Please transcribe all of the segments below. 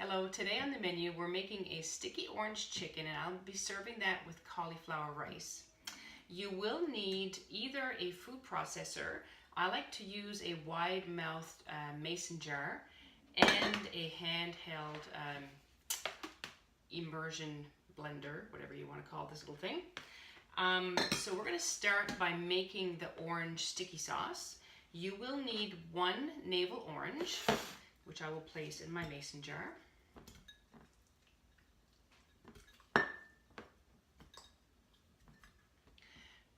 Hello, today on the menu we're making a sticky orange chicken and I'll be serving that with cauliflower rice. You will need either a food processor, I like to use a wide-mouthed mason jar, and a handheld immersion blender, whatever you want to call this little thing. So we're going to start by making the orange sticky sauce. You will need one navel orange, which I will place in my mason jar.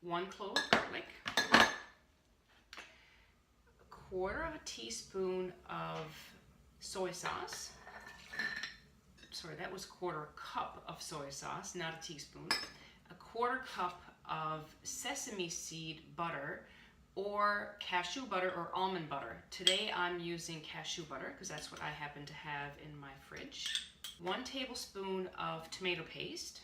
One clove of garlic, a quarter of a teaspoon of soy sauce. Sorry, that was quarter cup of soy sauce, not a teaspoon. A quarter cup of sesame seed butter, or cashew butter or almond butter. Today I'm using cashew butter because that's what I happen to have in my fridge. 1 tablespoon of tomato paste.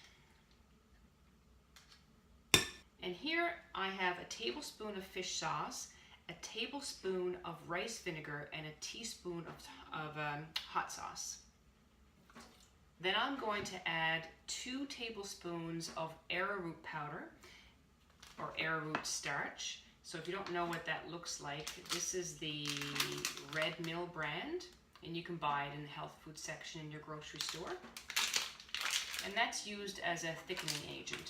And here I have a tablespoon of fish sauce, a tablespoon of rice vinegar, and a teaspoon of hot sauce. Then I'm going to add 2 tablespoons of arrowroot powder, or arrowroot starch. So if you don't know what that looks like, this is the Red Mill brand, and you can buy it in the health food section in your grocery store. And that's used as a thickening agent.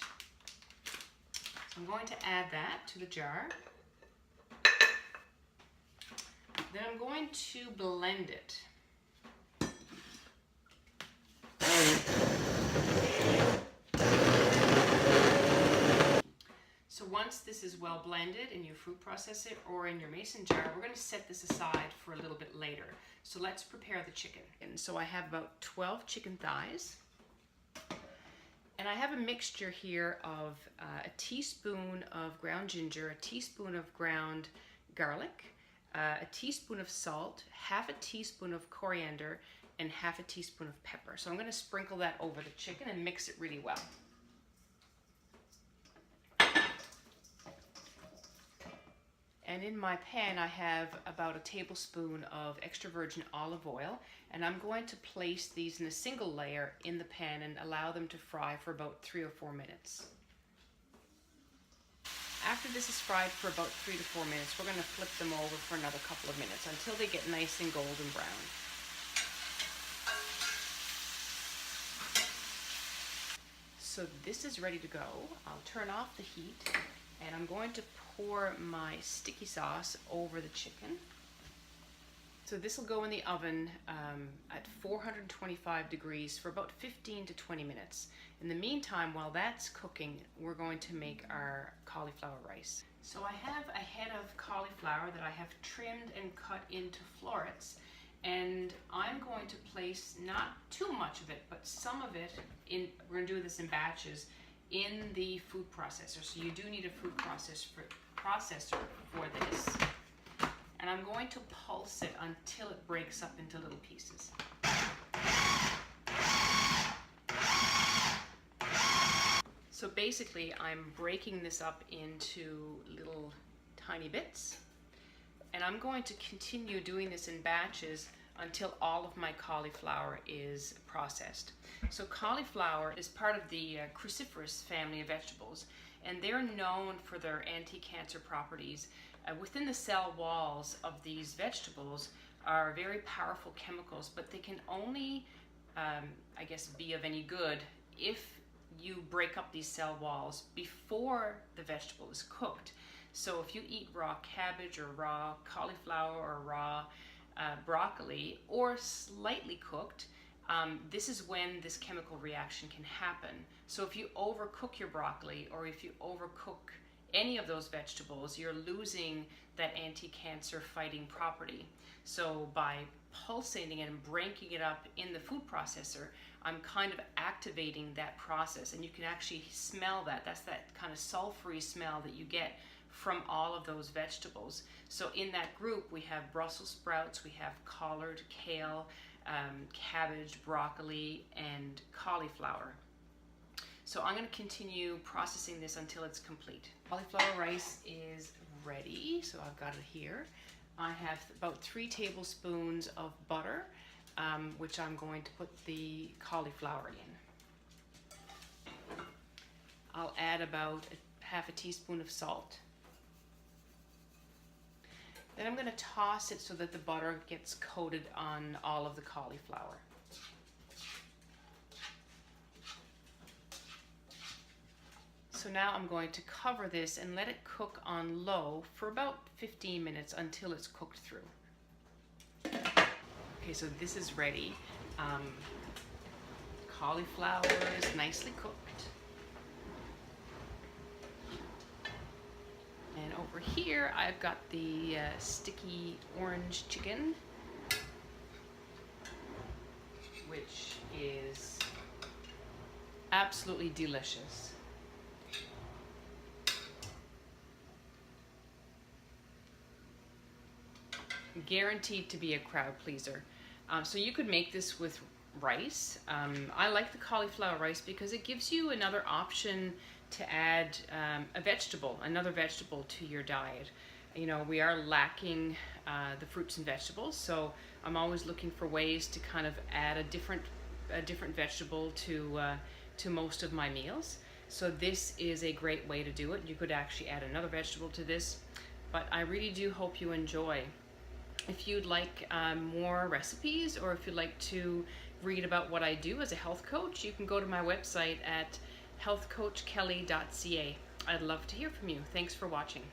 So I'm going to add that to the jar. Then I'm going to blend it. So once this is well blended in your food processor or in your mason jar, we're going to set this aside for a little bit later. So let's prepare the chicken. And so I have about 12 chicken thighs. And I have a mixture here of a teaspoon of ground ginger, a teaspoon of ground garlic, a teaspoon of salt, half a teaspoon of coriander, and half a teaspoon of pepper. So I'm going to sprinkle that over the chicken and mix it really well. And in my pan I have about a tablespoon of extra virgin olive oil, and I'm going to place these in a single layer in the pan and allow them to fry for about 3 or 4 minutes. After this is fried for about 3 to 4 minutes, we're going to flip them over for another couple of minutes until they get nice and golden brown. So this is ready to go. I'll turn off the heat and I'm going to pour my sticky sauce over the chicken. So this will go in the oven at 425 degrees for about 15 to 20 minutes. In the meantime, while that's cooking, we're going to make our cauliflower rice. So I have a head of cauliflower that I have trimmed and cut into florets, and I'm going to place not too much of it, but some of it in, we're going to do this in batches, in the food processor. So you do need a food processor for this. And I'm going to pulse it until it breaks up into little pieces. So basically I'm breaking this up into little tiny bits, and I'm going to continue doing this in batches until all of my cauliflower is processed. So cauliflower is part of the cruciferous family of vegetables, and they're known for their anti-cancer properties. Within the cell walls of these vegetables are very powerful chemicals, but they can only, I guess, be of any good if you break up these cell walls before the vegetable is cooked. So if you eat raw cabbage or raw cauliflower or raw broccoli, or slightly cooked, this is when this chemical reaction can happen. So if you overcook your broccoli, or if you overcook any of those vegetables, you're losing that anti-cancer fighting property. So by pulsating and breaking it up in the food processor, I'm kind of activating that process, and you can actually smell that. That's that kind of sulfury smell that you get from all of those vegetables. So in that group we have Brussels sprouts, we have collard, kale, cabbage, broccoli, and cauliflower. So I'm going to continue processing this until it's complete. Cauliflower rice is ready, so I've got it here. I have about 3 tablespoons of butter. which I'm going to put the cauliflower in. I'll add about half a teaspoon of salt. Then I'm going to toss it so that the butter gets coated on all of the cauliflower. So now I'm going to cover this and let it cook on low for about 15 minutes until it's cooked through. Okay, so this is ready. Cauliflower is nicely cooked. And over here, I've got the sticky orange chicken, which is absolutely delicious. Guaranteed to be a crowd pleaser. So you could make this with rice. I like the cauliflower rice because it gives you another option to add another vegetable to your diet. You know, we are lacking the fruits and vegetables, so I'm always looking for ways to kind of add a different vegetable to most of my meals. So this is a great way to do it. You could actually add another vegetable to this, but I really do hope you enjoy. If you'd like more recipes, or if you'd like to read about what I do as a health coach, you can go to my website at healthcoachkelly.ca. I'd love to hear from you. Thanks for watching.